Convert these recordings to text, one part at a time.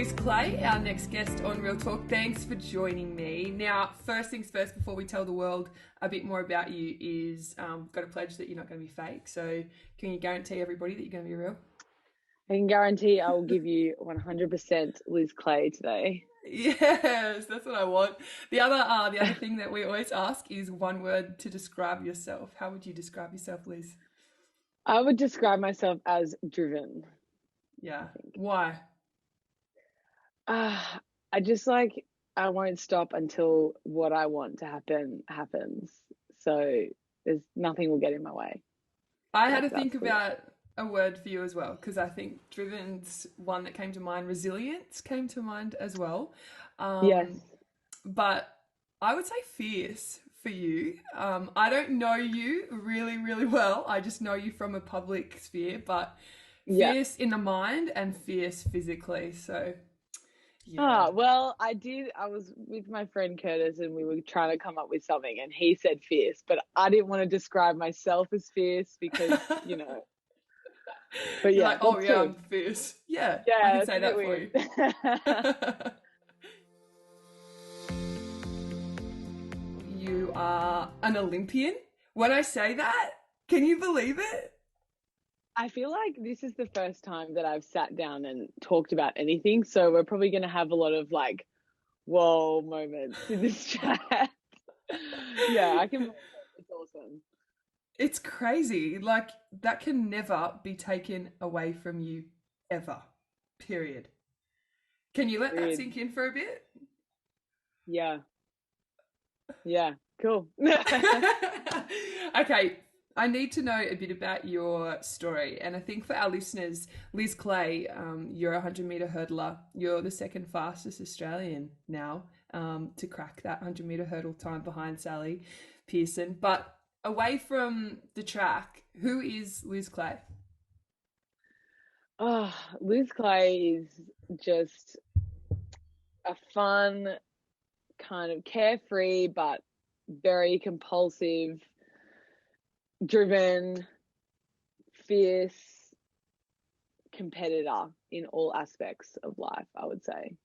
Liz Clay, our next guest on Real Talk. Thanks for joining me. Now, first things first, before we tell the world a bit more about you, is got to pledge that you're not going to be fake. So can you guarantee everybody that you're going to be real? I can guarantee I will give you 100% Liz Clay today. Yes, that's what I want. The other thing that we always ask is one word to describe yourself. How would you describe yourself, Liz? I would describe myself as driven. Yeah. Why? I just I won't stop until what I want to happen happens. So there's nothing will get in my way. I had to think about a word for you as well, because I think driven's one that came to mind. Resilience came to mind as well. Yes. But I would say fierce for you. I don't know you really, really well. I just know you from a public sphere, but fierce in the mind and fierce physically. So, yeah. Well, I was with my friend Curtis and we were trying to come up with something and he said fierce, but I didn't want to describe myself as fierce because, but yeah. Like, oh yeah, I'm fierce. Yeah, I can say that for you. You are an Olympian. When I say that, can you believe it? I feel like this is the first time that I've sat down and talked about anything. So we're probably going to have a lot of whoa moments in this chat. Yeah, I can. It's awesome. It's crazy. Like, that can never be taken away from you ever. Period. Can you let that sink in for a bit? Yeah. Yeah, cool. Okay, I need to know a bit about your story. And I think for our listeners, Liz Clay, you're a 100-meter hurdler. You're the second fastest Australian now to crack that 100-meter hurdle time behind Sally Pearson. But away from the track, who is Liz Clay? Oh, Liz Clay is just a fun, kind of carefree but very compulsive, driven, fierce competitor in all aspects of life, I would say.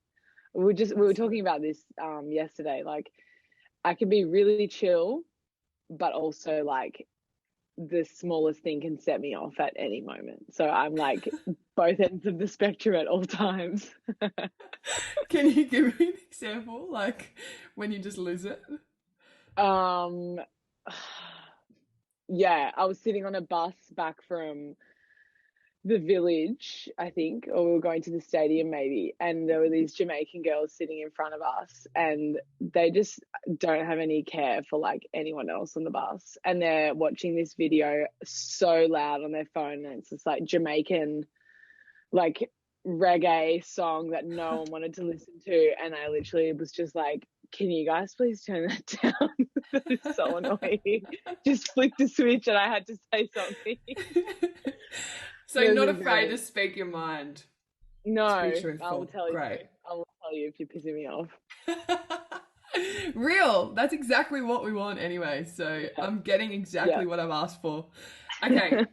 We were talking about this yesterday. Like, I can be really chill, but also the smallest thing can set me off at any moment. So I'm both ends of the spectrum at all times. Can you give me an example, like when you just lose it? Yeah, I was sitting on a bus back from the village, I think, or we were going to the stadium maybe, and there were these Jamaican girls sitting in front of us and they just don't have any care for anyone else on the bus, and they're watching this video so loud on their phone and it's just Jamaican reggae song that no one wanted to listen to, and I literally was just can you guys please turn that down? That is so annoying. Just flicked the switch and I had to say something. So you're not afraid to speak your mind? No, I will tell you. Great. I will tell you if you're pissing me off. Real. That's exactly what we want anyway. So yeah. I'm getting exactly what I've asked for. Okay.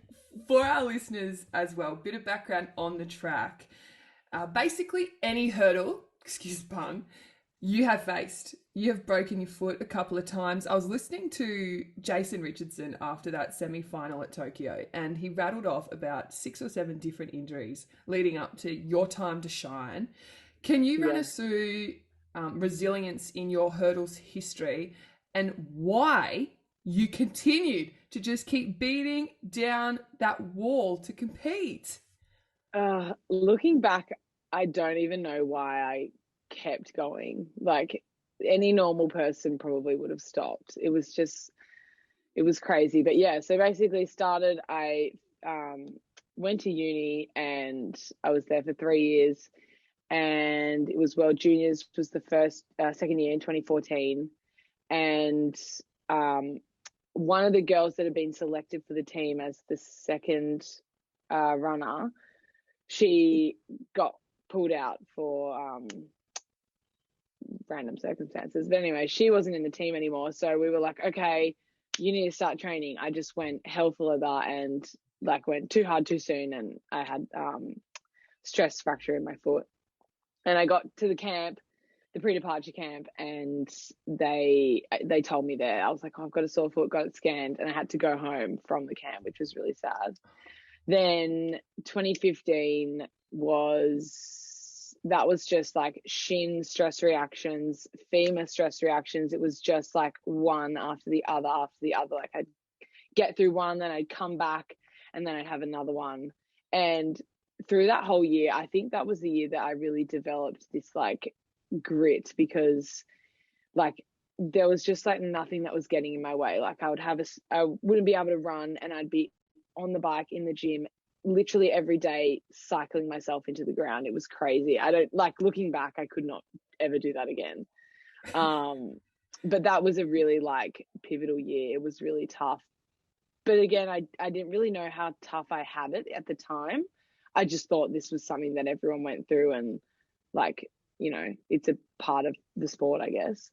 For our listeners as well, bit of background on the track. Basically any hurdle, excuse the pun, you have faced. You have broken your foot a couple of times. I was listening to Jason Richardson after that semi-final at Tokyo, and he rattled off about 6 or 7 different injuries leading up to your time to shine. Can you run us through resilience in your hurdles history and why you continued to just keep beating down that wall to compete? Looking back, I don't even know why I kept going. Any normal person probably would have stopped. It was crazy. But yeah, so basically I went to uni and I was there for 3 years, and it was World Juniors was the second year in 2014, and one of the girls that had been selected for the team as the second runner, she got pulled out for random circumstances. But anyway, she wasn't in the team anymore. So we were like, okay, you need to start training. I just went hell for leather and went too hard too soon, and I had stress fracture in my foot. And I got to the camp, the pre-departure camp, and they told me there. I was like, oh, I've got a sore foot, got it scanned, and I had to go home from the camp, which was really sad. Then 2015 was just like shin stress reactions, femur stress reactions. It was just like one after the other after the other. Like I'd get through one, then I'd come back, and then I'd have another one. And through that whole year, I think that was the year that I really developed this like grit, because like there was just like nothing that was getting in my way. Like I wouldn't be able to run, and I'd be on the bike in the gym literally every day, cycling myself into the ground. It was crazy. I don't like, looking back, I could not ever do that again. But that was a really like pivotal year. It was really tough. But again, I didn't really know how tough I had it at the time. I just thought this was something that everyone went through, and like, you know, it's a part of the sport, I guess.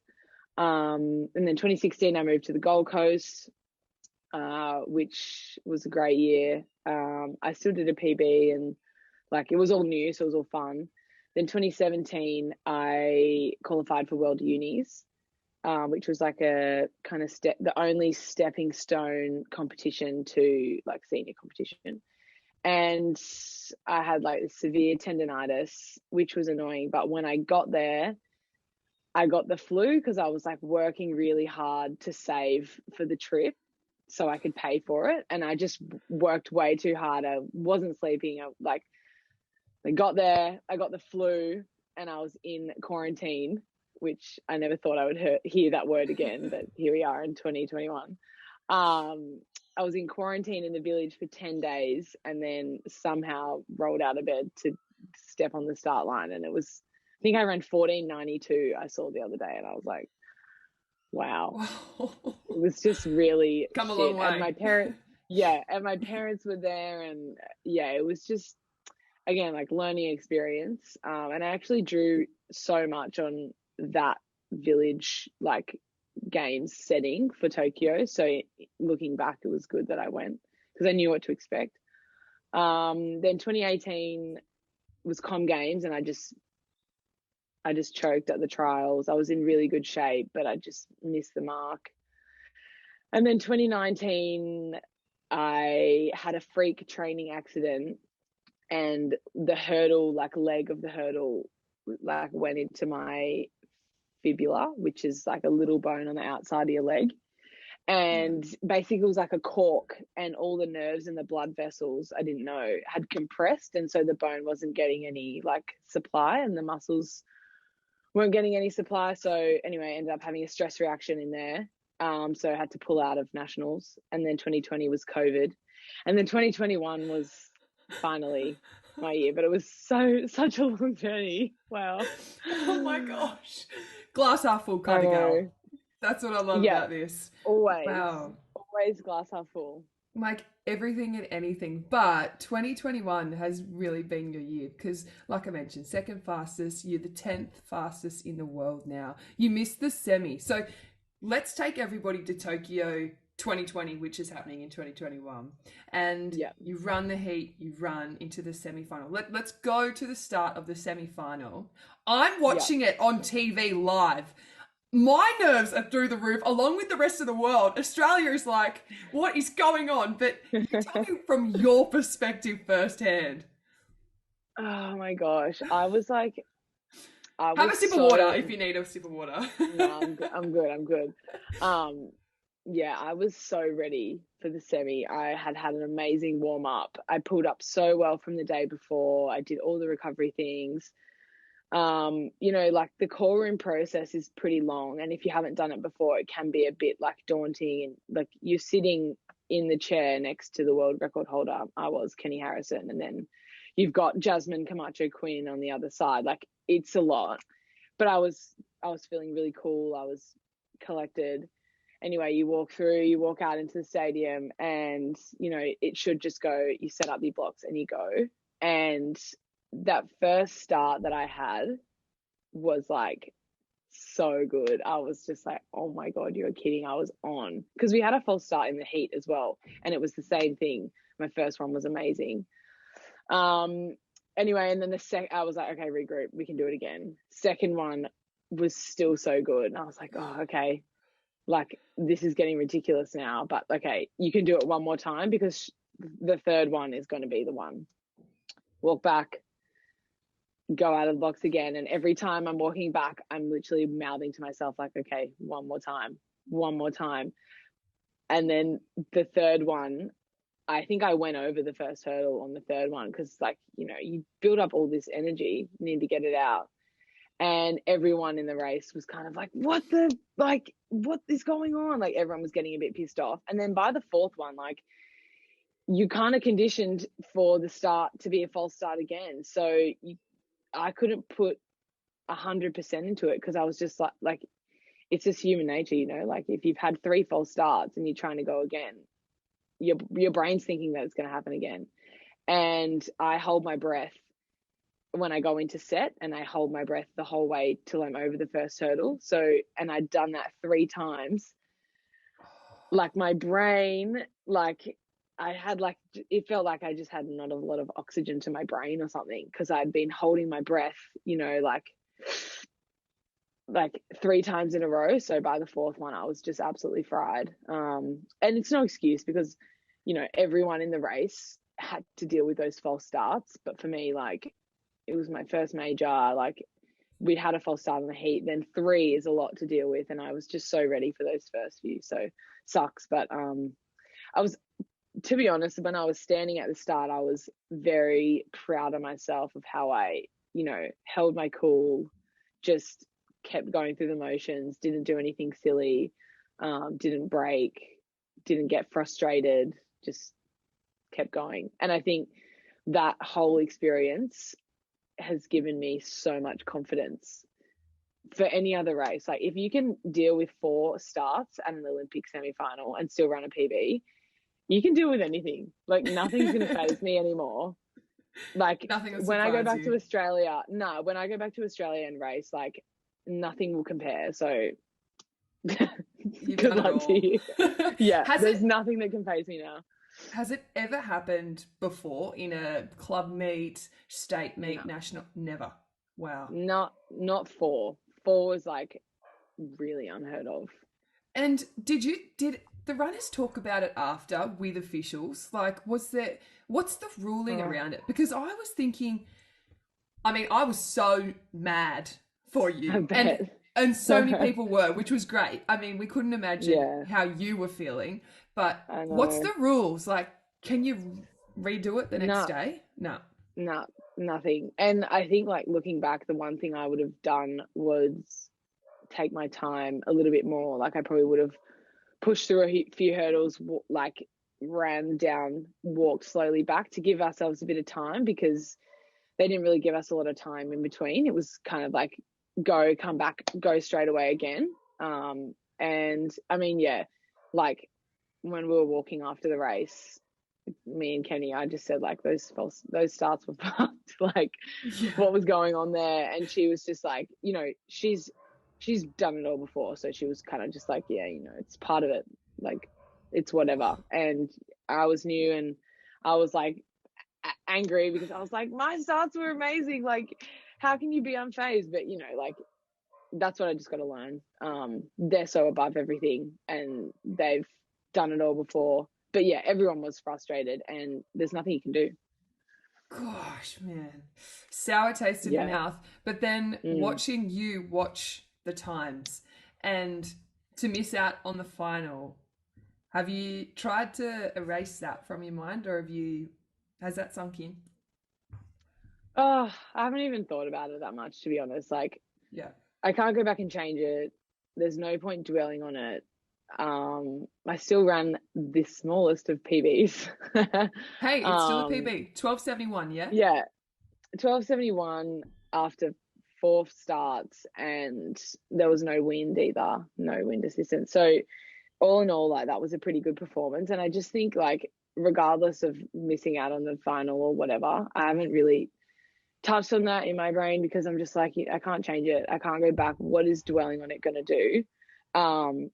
And then 2016, I moved to the Gold Coast, which was a great year. I still did a PB, and like it was all new, so it was all fun. Then 2017, I qualified for World Unis, which was like a kind of the only stepping stone competition to like senior competition. And I had like severe tendonitis, which was annoying. But when I got there, I got the flu because I was like working really hard to save for the trip so I could pay for it. And I just worked way too hard. I wasn't sleeping. I got there, I got the flu, and I was in quarantine, which I never thought I would hear that word again, but here we are in 2021. I was in quarantine in the village for 10 days, and then somehow rolled out of bed to step on the start line. And it was, I think I ran 14:92 I saw the other day, and I was like, wow. It was just really come shit. A long way. And my parents were there, and yeah, it was just, again, like learning experience. And I actually drew so much on that village like games setting for Tokyo. So looking back, it was good that I went because I knew what to expect. Then 2018 was Com Games, and I just choked at the trials. I was in really good shape, but I just missed the mark. And then 2019, I had a freak training accident, and the hurdle, like leg of the hurdle, like went into my fibula, which is like a little bone on the outside of your leg. And basically it was like a cork, and all the nerves and the blood vessels, I didn't know, had compressed. And so the bone wasn't getting any like supply, and the muscles weren't getting any supply. So anyway, I ended up having a stress reaction in there. So I had to pull out of nationals. And then 2020 was COVID. And then 2021 was finally my year, but it was such a long journey. Wow. Oh my gosh. Glass half full kind of gal. That's what I love about this. Always. Wow. Always glass half full. Like everything and anything. But 2021 has really been your year because, like I mentioned, second fastest, you're the 10th fastest in the world now. You missed the semi. So let's take everybody to Tokyo 2020, which is happening in 2021. And you run the heat, you run into the semi-final. Let's go to the start of the semi-final. I'm watching it on TV live. My nerves are through the roof along with the rest of the world. Australia is like, what is going on? But you tell me from your perspective firsthand. Oh my gosh. I was like, have a sip of water if you need a sip of water. No, I'm good. Yeah, I was so ready for the semi. I had an amazing warm up. I pulled up so well from the day before. I did all the recovery things. You know, like the call room process is pretty long, and if you haven't done it before, it can be a bit like daunting. And like you're sitting in the chair next to the world record holder. I was Kenny Harrison, and then you've got Jasmine Camacho Quinn on the other side. Like it's a lot, but I was feeling really cool. I was collected. Anyway, you walk out into the stadium, and you know it should just go. You set up your blocks and you go. And that first start that I had was like so good. I was just like, oh my God, you're kidding. I was on, because we had a false start in the heat as well, and it was the same thing. My first one was amazing. anyway, and then I was like, okay, regroup, we can do it again. Second one was still so good. And I was like, oh, okay, like this is getting ridiculous now, but okay, you can do it one more time because the third one is going to be the one. Walk back, go out of the box again. And every time I'm walking back, I'm literally mouthing to myself, like, okay, one more time, one more time. And then the third one, I think I went over the first hurdle on the third one because, like, you know, you build up all this energy, you need to get it out. And everyone in the race was kind of like, what is going on? Like, everyone was getting a bit pissed off. And then by the fourth one, like, you kind of conditioned for the start to be a false start again. So I couldn't put 100% into it because I was just like, it's just human nature, you know, like if you've had 3 false starts and you're trying to go again, your brain's thinking that it's going to happen again. And I hold my breath when I go into set, and I hold my breath the whole way till I'm over the first hurdle. So, and I'd done that 3 times. Like my brain, like I had like, it felt like I just had not a lot of oxygen to my brain or something because I'd been holding my breath, you know, like 3 times in a row. So by the fourth one, I was just absolutely fried. And it's no excuse because, you know, everyone in the race had to deal with those false starts. But for me, like, it was my first major. Like, we'd had a false start in the heat, then 3 is a lot to deal with. And I was just so ready for those first few. So sucks. But I was, to be honest, when I was standing at the start, I was very proud of myself of how I, you know, held my cool, just kept going through the motions, didn't do anything silly, didn't break, didn't get frustrated, just kept going. And I think that whole experience has given me so much confidence for any other race. Like, if you can deal with 4 starts at an Olympic semi-final and still run a PB, you can deal with anything. Like, nothing's going to phase me anymore. Like, when I go back to Australia, when I go back to Australia and race, like, nothing will compare. So good luck to you. Yeah, there's nothing that can phase me now. Has it ever happened before in a club meet, state meet, national? Never. Wow. Not 4. 4 was like really unheard of. And did the runners talk about it after with officials? Like, what's the ruling around it? Because I was thinking, I mean, I was so mad for you. And so many people were, which was great. I mean, we couldn't imagine how you were feeling. But what's the rules? Like, can you redo it the next day? No, nothing. And I think, like, looking back, the one thing I would have done was take my time a little bit more. Like, I probably would have pushed through a few hurdles, like ran down, walked slowly back to give ourselves a bit of time, because they didn't really give us a lot of time in between. It was kind of like go, come back, go straight away again. And I mean, like, when we were walking after the race, me and Kenny, I just said, like, those starts were fucked. Like, what was going on there? And she was just like, you know, she's done it all before, so she was kind of just like, yeah, you know, it's part of it. Like, it's whatever. And I was new, and I was like angry because I was like, my starts were amazing. Like, how can you be unfazed? But, you know, like, that's what I just got to learn. They're so above everything, and they've done it all before. But yeah, everyone was frustrated, and there's nothing you can do. Gosh, man, sour taste in the mouth. But then watching you watch the times and to miss out on the final, have you tried to erase that from your mind, or has that sunk in? Oh, I haven't even thought about it that much, to be honest. Like, I can't go back and change it. There's no point dwelling on it. I still ran the smallest of PBs. Hey, it's still a PB. 12:71, yeah? Yeah. 12:71 after 4 starts, and there was no wind either, no wind assistance. So all in all, like, that was a pretty good performance. And I just think, like, regardless of missing out on the final or whatever, I haven't really touched on that in my brain, because I'm just like, I can't change it. I can't go back. What is dwelling on it going to do?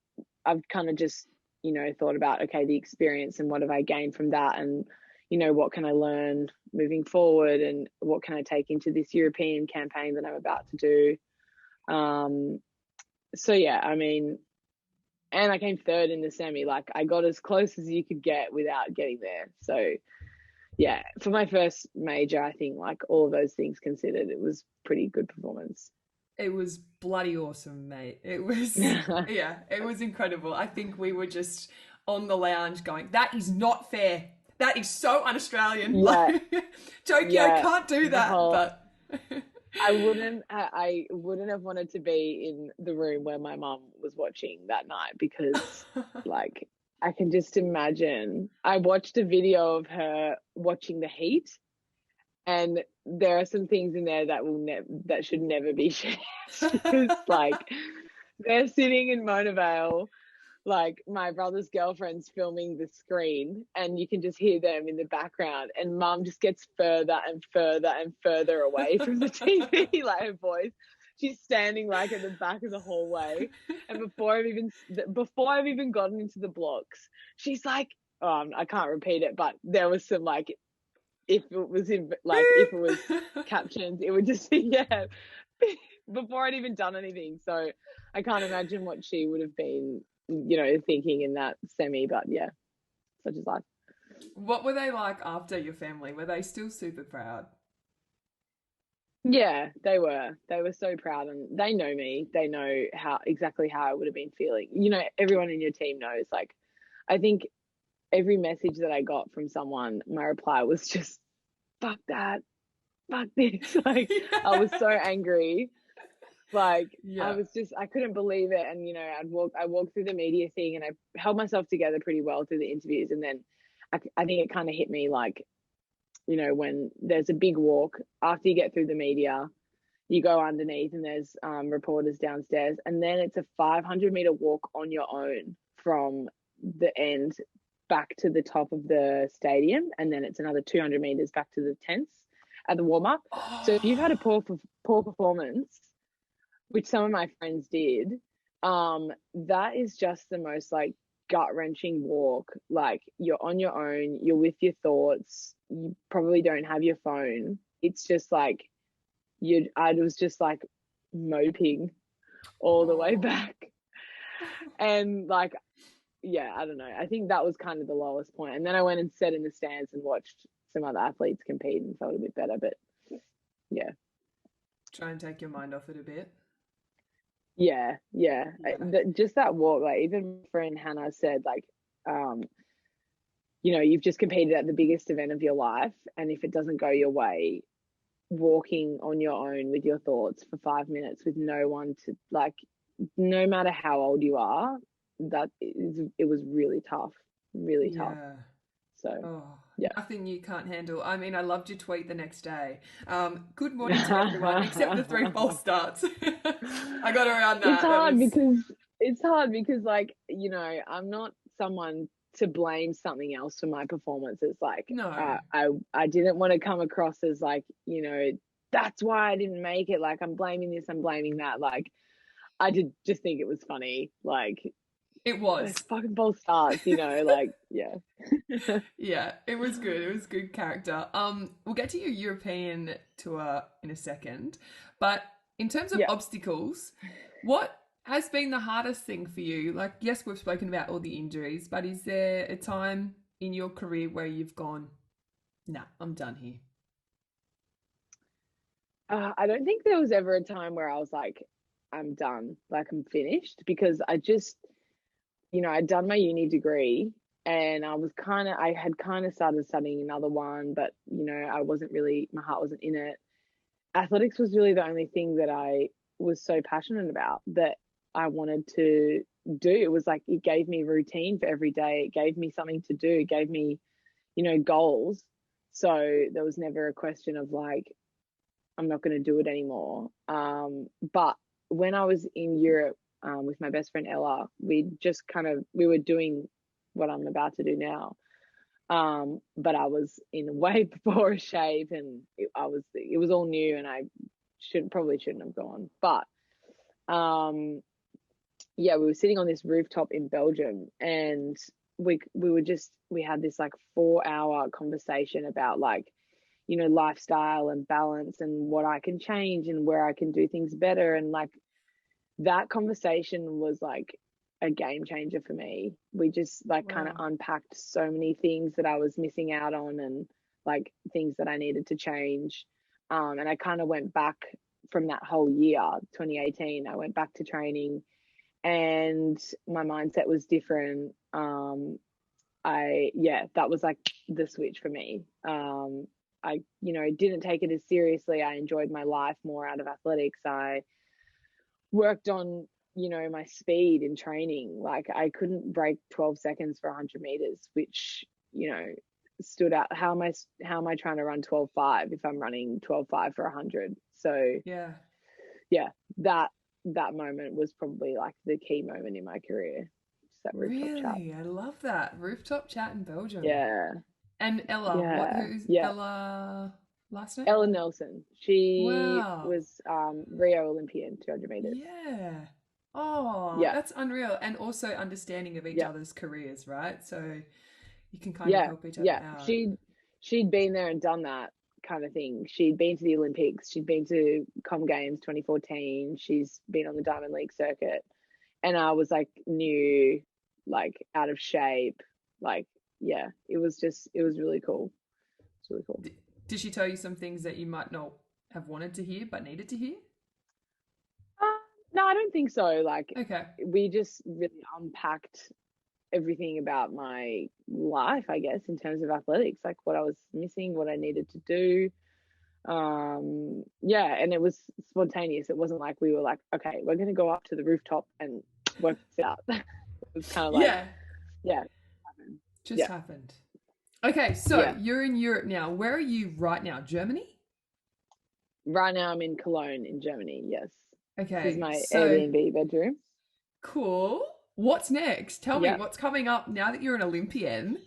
I've kind of just, you know, thought about, okay, the experience and what have I gained from that? And, what can I learn moving forward and what can I take into this European campaign that I'm about to do. So yeah, I mean, and I came third in the semi. Like, I got as close as you could get without getting there. So yeah, for my first major, I think, like, all of those things considered, it was pretty good performance. It was bloody awesome, mate. It was, yeah, it was incredible. I think we were just on the lounge going, that is not fair. That is so un-Australian. Yeah, Like, Tokyo yeah. can't do The that. whole But I wouldn't have wanted to be in the room where my mum was watching that night, because, like, I can just imagine. I watched a video of her watching the heat, and there are some things in there that that should never be shared. Because, like, they're sitting in Mona Vale, like, my brother's girlfriend's filming the screen, and you can just hear them in the background, and mum just gets further and further and further away from the TV, like, her voice. She's standing, like, at the back of the hallway, and before I've even gotten into the blocks, she's like, I can't repeat it, but there was some, like, if it was captions, it would just be, yeah, before I'd even done anything. So I can't imagine what she would have been, thinking in that semi. But yeah, such is life. what were they like after your family? Were they still super proud? Yeah, they were. They were so proud, and they know me. They know exactly how I would have been feeling. Everyone in your team knows. Like, I think every message that I got from someone, my reply was just, fuck that, fuck this. Like, I was so Yeah. angry. Like, Yeah. I couldn't believe it. And, I walked through the media thing, and I held myself together pretty well through the interviews. And then I think it kind of hit me, like, when there's a big walk after you get through the media, you go underneath, and there's reporters downstairs. And then it's a 500-meter walk on your own from the end back to the top of the stadium. And then it's another 200 meters back to the tents at the warm up. So if you've had a poor performance, which some of my friends did, that is just the most, like, gut-wrenching walk. Like, you're on your own, you're with your thoughts, you probably don't have your phone. It's just like I was just, like, moping all the way back. And, like, yeah, I don't know, I think that was kind of the lowest point. And then I went and sat in the stands and watched some other athletes compete and felt a bit better. But yeah, Try and take your mind off it a bit. yeah. Yeah. Just that walk, like, even my friend Hannah said, like, you've just competed at the biggest event of your life, and if it doesn't go your way, walking on your own with your thoughts for 5 minutes with no one to, like, no matter how old you are, it was really tough, really tough. Yeah. So Oh, yeah. nothing you can't handle. I mean, I loved your tweet the next day. Good morning to everyone, except the 3 false starts. I got around It's that. That hard was, because, like, I'm not someone to blame something else for my performances. Like, no. I didn't want to come across as, like, that's why I didn't make it. Like, I'm blaming this, I'm blaming that. Like, I did just think it was funny. Like, It it's was. fucking false starts, like, yeah. Yeah, it was good. It was good character. We'll get to your European tour in a second, but in terms of Yeah. obstacles, what has been the hardest thing for you? Like, yes, we've spoken about all the injuries, but is there a time in your career where you've gone, nah, I'm done here? I don't think there was ever a time where I was like, I'm done, like, I'm finished, because I just, I'd done my uni degree, and I had kind of started studying another one, but, I wasn't really, my heart wasn't in it. Athletics was really the only thing that I was so passionate about, that I wanted to do. It was like, it gave me routine for every day. It gave me something to do. It gave me, goals. So there was never a question of, like, I'm not going to do it anymore. But when I was in Europe, with my best friend Ella, we were doing what I'm about to do now. But I was in way poorer shape, and it was all new, and I probably shouldn't have gone. But yeah, we were sitting on this rooftop in Belgium, and we had this like 4-hour conversation about like, you know, lifestyle and balance and what I can change and where I can do things better. And like that conversation was like a game changer for me. We just like kind of Wow. unpacked so many things that I was missing out on and like things that I needed to change. And I kind of went back from that whole year, 2018, I went back to training and my mindset was different. That was like the switch for me. I, you know, didn't take it as seriously. I enjoyed my life more out of athletics. I worked on, you know, my speed in training. Like I couldn't break 12 seconds for 100 meters, which, you know, stood out. How am I trying to run 12:5 if I'm running 12:5 for 100? So Yeah. yeah, that moment was probably like the key moment in my career. Just that rooftop chat. Really? I love that. Rooftop chat in Belgium. Yeah, And Ella, yeah, who's yeah. Ella last name? Ellen Nelson. She Wow. was Rio Olympian, 200 meters. Yeah. Oh, Yeah, that's unreal. And also understanding of each yeah, other's careers, right? So you can kind of yeah, help each other yeah. out. She'd been there and done that kind of thing. She'd been to the Olympics. She'd been to Com Games 2014. She's been on the Diamond League circuit. And I was like new, like out of shape. Like, yeah, it was really cool. It's really cool. Did she tell you some things that you might not have wanted to hear but needed to hear? Uh, no, I don't think so. Like, Okay. we just really unpacked everything about my life, I guess, in terms of athletics, like what I was missing, what I needed to do. Yeah, and it was spontaneous. It wasn't like we were like, okay, we're going to go up to the rooftop and work this out. It was kind of like, Yeah, yeah, just yeah, happened. Okay, so yeah. you're in Europe now. Where are you right now? Germany? Right now I'm in Cologne in Germany. Yes. This is Okay, my so Airbnb bedroom. cool. What's next? Tell me Yep. what's coming up now that you're an Olympian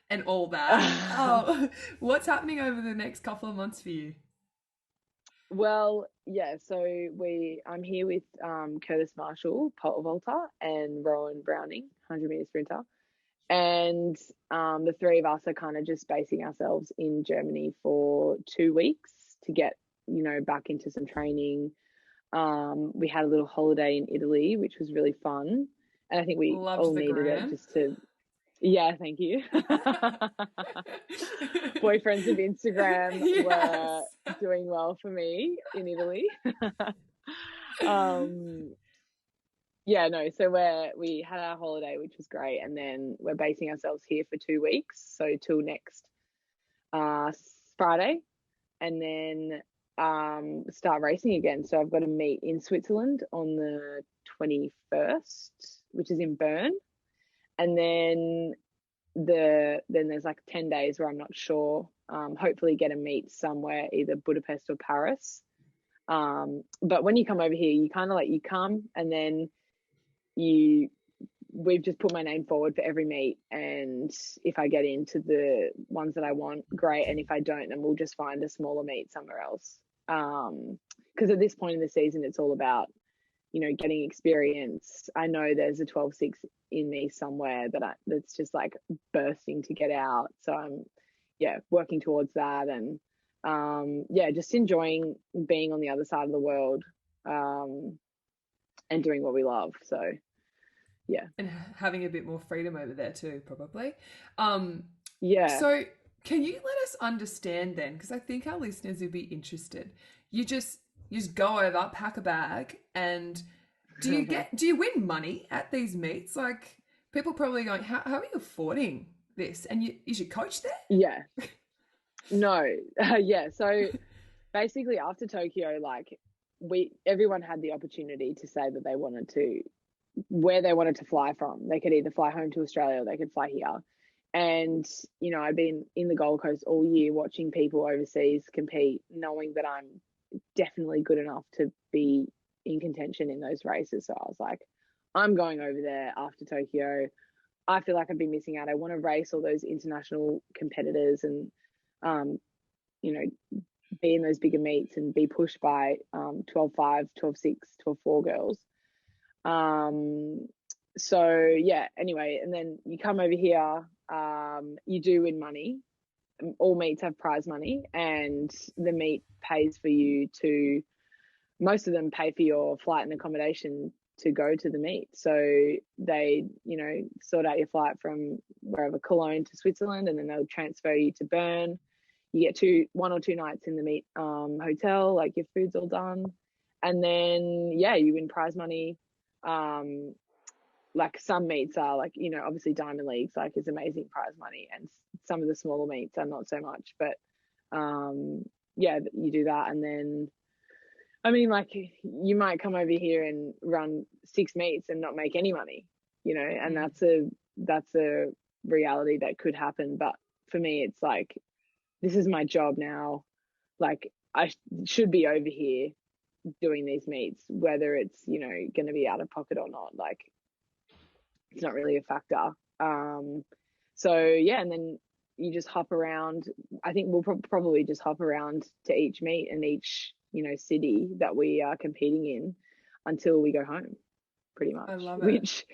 and all that. What's happening over the next couple of months for you? Well, yeah, so I'm here with Curtis Marshall, pole vaulter, and Rowan Browning, 100-meter sprinter. And the three of us are kind of just basing ourselves in Germany for 2 weeks to get, you know, back into some training. We had a little holiday in Italy, which was really fun. And I think we Loved all the needed it gram. just to, yeah, thank you. Boyfriends of Instagram were Yes. doing well for me in Italy. um, yeah, no, so we had our holiday, which was great, and then we're basing ourselves here for 2 weeks, so till next uh Friday, and then start racing again. So I've got to meet in Switzerland on the 21st, which is in Bern, and then there's like 10 days where I'm not sure. Hopefully get a meet somewhere, either Budapest or Paris. But when you come over here, you kind of like, you come and then you we've just put my name forward for every meet, and if I get into the ones that I want, great, and if I don't, then we'll just find a smaller meet somewhere else. Because at this point in the season, it's all about, you know, getting experience. I know there's a 12.6 in me somewhere that's just like bursting to get out, so I'm working towards that, and just enjoying being on the other side of the world, and doing what we love. So yeah. And having a bit more freedom over there too, probably. Um, Yeah. so can you let us understand then? Because I think our listeners would be interested. You just go over, pack a bag, and do you win money at these meets? Like people probably going, how are you affording this? And is your coach there? Yeah. No. Yeah. So basically after Tokyo, like everyone had the opportunity to say that they wanted to, where they wanted to fly from. They could either fly home to Australia or they could fly here. And, you know, I've been in the Gold Coast all year watching people overseas compete, knowing that I'm definitely good enough to be in contention in those races. So I was like, I'm going over there after Tokyo. I feel like I've been missing out. I want to race all those international competitors and, you know, be in those bigger meets and be pushed by 12.5, 12.6, 12.4 girls. So yeah, anyway, and then you come over here, you do win money. All meets have prize money, and the meet pays for you to, most of them pay for your flight and accommodation to go to the meet. So they, sort out your flight from wherever, Cologne to Switzerland, and then they'll transfer you to Bern. You get 1 or 2 nights in the meet hotel, like your food's all done. And then, yeah, you win prize money. Like some meets are like, obviously Diamond Leagues, like, is amazing prize money. And some of the smaller meets are not so much. But yeah, you do that. And then, I mean, like, you might come over here and run 6 meets and not make any money, and that's a reality that could happen. But for me, it's like, this is my job now. Like, I should be over here doing these meets, whether it's, going to be out of pocket or not. Like, it's not really a factor. So yeah, and then you just hop around. I think we'll probably just hop around to each meet and each, city that we are competing in until we go home, pretty much. I love it. Which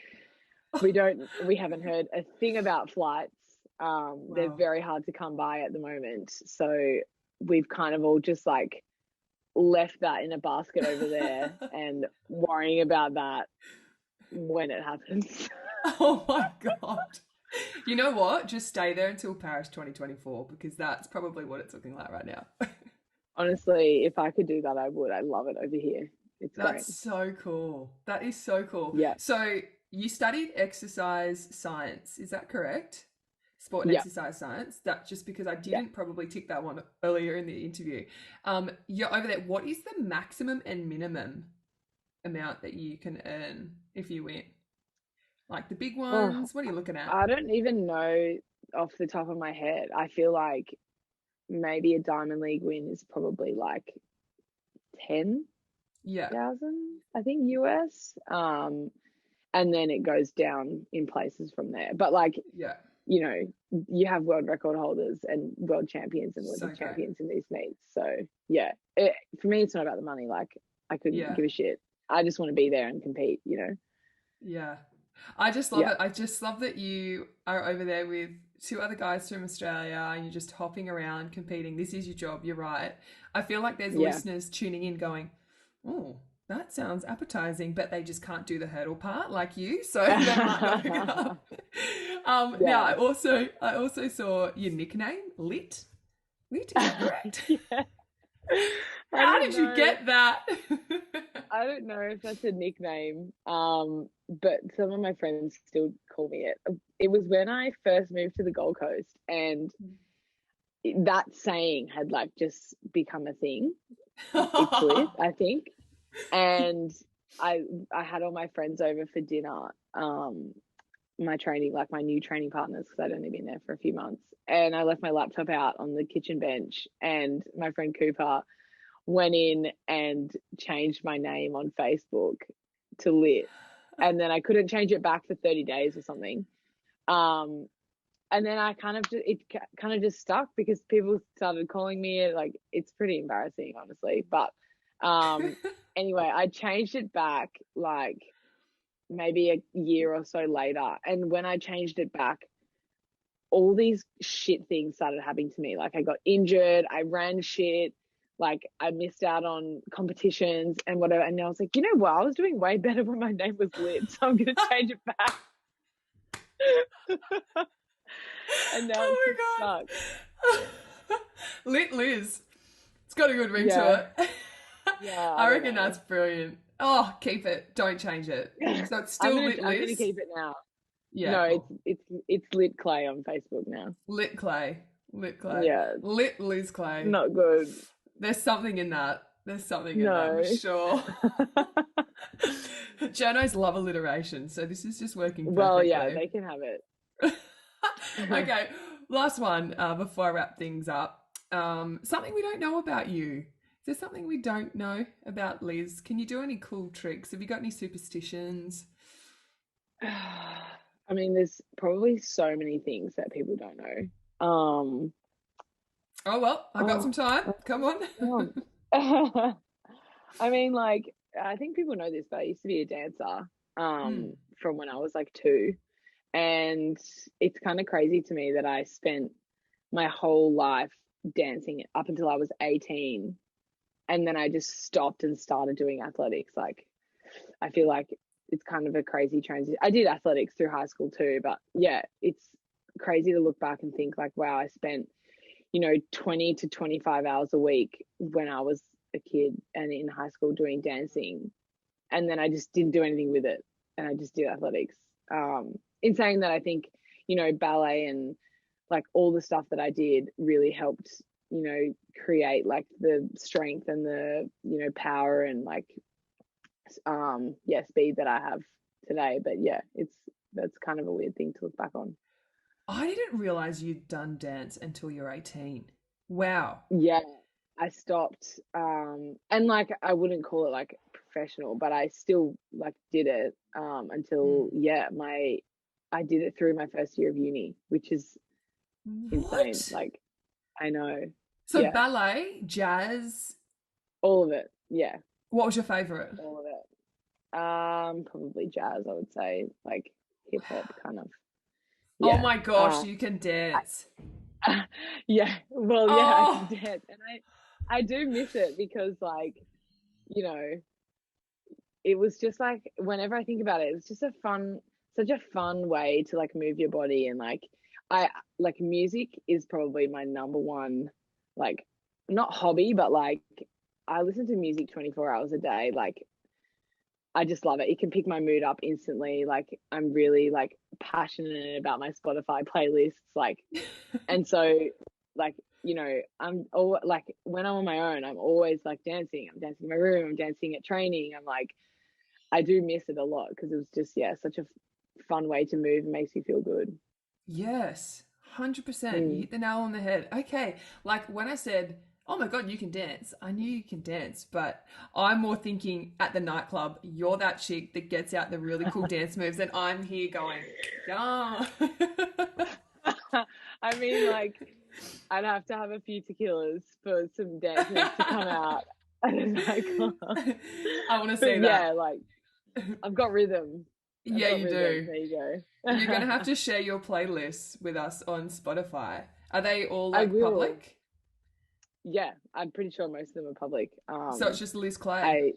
we haven't heard a thing about flights. Wow. They're very hard to come by at the moment. So we've kind of all just like left that in a basket over there and worrying about that when it happens. Oh my God. You know what? Just stay there until Paris 2024, because that's probably what it's looking like right now. Honestly, if I could do that, I would. I love it over here. It's great. That's so cool. That is so cool. Yeah. So you studied exercise science, is that correct? Sport and exercise science. That just because I didn't probably tick that one earlier in the interview. You're over there. What is the maximum and minimum amount that you can earn if you win? Like the big ones? What are you looking at? I don't even know off the top of my head. I feel like maybe a Diamond League win is probably like 10,000, I think, US. And then it goes down in places from there. But like, you have world record holders and world champions and Olympic champions in these meets. So yeah, for me, it's not about the money. Like, I couldn't give a shit. I just want to be there and compete, Yeah. I just love it. I just love that you are over there with 2 other guys from Australia and you're just hopping around competing. This is your job. You're right. I feel like there's listeners tuning in going, oh, that sounds appetizing, but they just can't do the hurdle part like you. So they might not pick it up. Now, I also saw your nickname, Lit. Lit, is that correct? How did you get that? I don't know if that's a nickname, but some of my friends still call me it. It was when I first moved to the Gold Coast, and that saying had like just become a thing. It's lit, I think. And I had all my friends over for dinner, my new training partners, because I'd only been there for a few months, and I left my laptop out on the kitchen bench, and my friend Cooper went in and changed my name on Facebook to Lit, and then I couldn't change it back for 30 days or something. And then it kind of just stuck because people started calling me it. Like, it's pretty embarrassing, honestly. But anyway, I changed it back like maybe a year or so later. And when I changed it back, all these shit things started happening to me. Like, I got injured, I ran shit, like I missed out on competitions and whatever. And I was like, you know what? I was doing way better when my name was Lit, so I'm going to change it back. And now it's stuck. Lit Liz. It's got a good ring to it. Yeah, I reckon that's brilliant. Oh, keep it. Don't change it. So it's still Lit Liz. I'm going to keep it now. Yeah. No, cool. it's Lit Clay on Facebook now. Lit Clay. Yeah. Lit Liz Clay. Not good. There's something in that. That for sure. Journos love alliteration, so this is just working perfectly. Well, yeah, they can have it. Okay, last one before I wrap things up. Something we don't know about you. Is there something we don't know about Liz? Can you do any cool tricks? Have you got any superstitions? I mean, there's probably so many things that people don't know. Oh, well, I've got some time. Come on. I mean, like, I think people know this, but I used to be a dancer. from when I was like 2. And it's kind of crazy to me that I spent my whole life dancing up until I was 18. And then I just stopped and started doing athletics. Like, I feel like it's kind of a crazy transition. I did athletics through high school too, but yeah, it's crazy to look back and think like, wow, I spent, 20 to 25 hours a week when I was a kid and in high school doing dancing. And then I just didn't do anything with it. And I just did athletics. In saying that, I think, ballet and like all the stuff that I did really helped, create like the strength and the, power and like, speed that I have today. But yeah, that's kind of a weird thing to look back on. I didn't realize you'd done dance until you're 18. Wow. Yeah, I stopped. And like I wouldn't call it like professional, but I still like did it until I did it through my first year of uni, which is insane. What? Like I know. So Yeah, ballet, jazz, all of it. Yeah, what was your favorite? all of it. Probably jazz, I would say, like hip hop kind of. Oh Yeah. my gosh, you can dance. Yeah. Well, yeah, I can Oh, dance, and I do miss it because like, you know, it was just like whenever I think about it, it was just such a fun way to like move your body and like I like music is probably my number one like not hobby, but like I listen to music 24 hours a day. Like I just love it. It can pick my mood up instantly. Like I'm really like passionate about my Spotify playlists. Like, and so like, I'm all like when I'm on my own, I'm always like dancing. I'm dancing in my room. I'm dancing at training. I'm like, I do miss it a lot because it was just, yeah, such a fun way to move. It makes you feel good. yes, 100%. You Mm. hit the nail on the head. Okay, like when I said, oh my God, you can dance, I knew you can dance, but I'm more thinking at the nightclub, you're that chick that gets out the really cool dance moves, and I'm here going, yeah. I mean, like, I'd have to have a few tequilas for some dance moves to come out at a nightclub. I want to But see yeah, that. like, I've got rhythm. I've Yeah, got you rhythm. do. There you You're gonna have go. to share your playlists with us on Spotify. Are they all I like will. public? Yeah, I'm pretty sure most of them are public. So it's just Liz Clay. I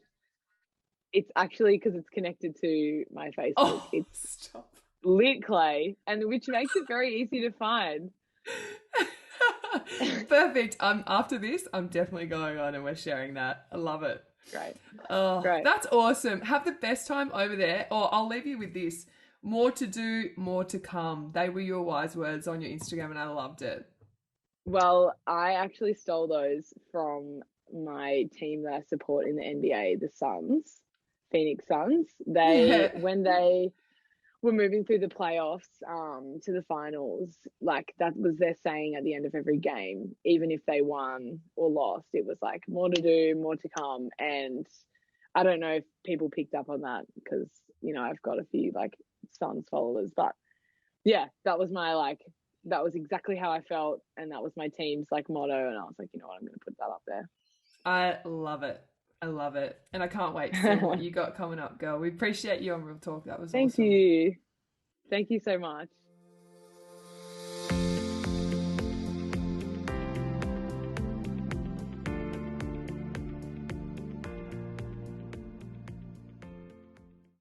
It's actually because it's connected to my Facebook. Oh, It's stop. Lit Clay, and which makes it very easy to find. Perfect. After this, I'm definitely going on and we're sharing that. I love it. Great, Oh, great. that's awesome. Have the best time over there. Or I'll leave you with this. More to do, more to come. They were your wise words on your Instagram and I loved it. Well, I actually stole those from my team that I support in the NBA, the Suns, Phoenix Suns. Yeah. When they were moving through the playoffs to the finals, like that was their saying at the end of every game, even if they won or lost, it was like more to do, more to come. And I don't know if people picked up on that because, I've got a few like Suns followers, but yeah, that was exactly how I felt. And that was my team's like motto. And I was like, you know what, I'm going to put that up there. I love it. I love it. And I can't wait to see what you got coming up, girl. We appreciate you on Real Talk. That was Thank awesome. you. Thank you so much.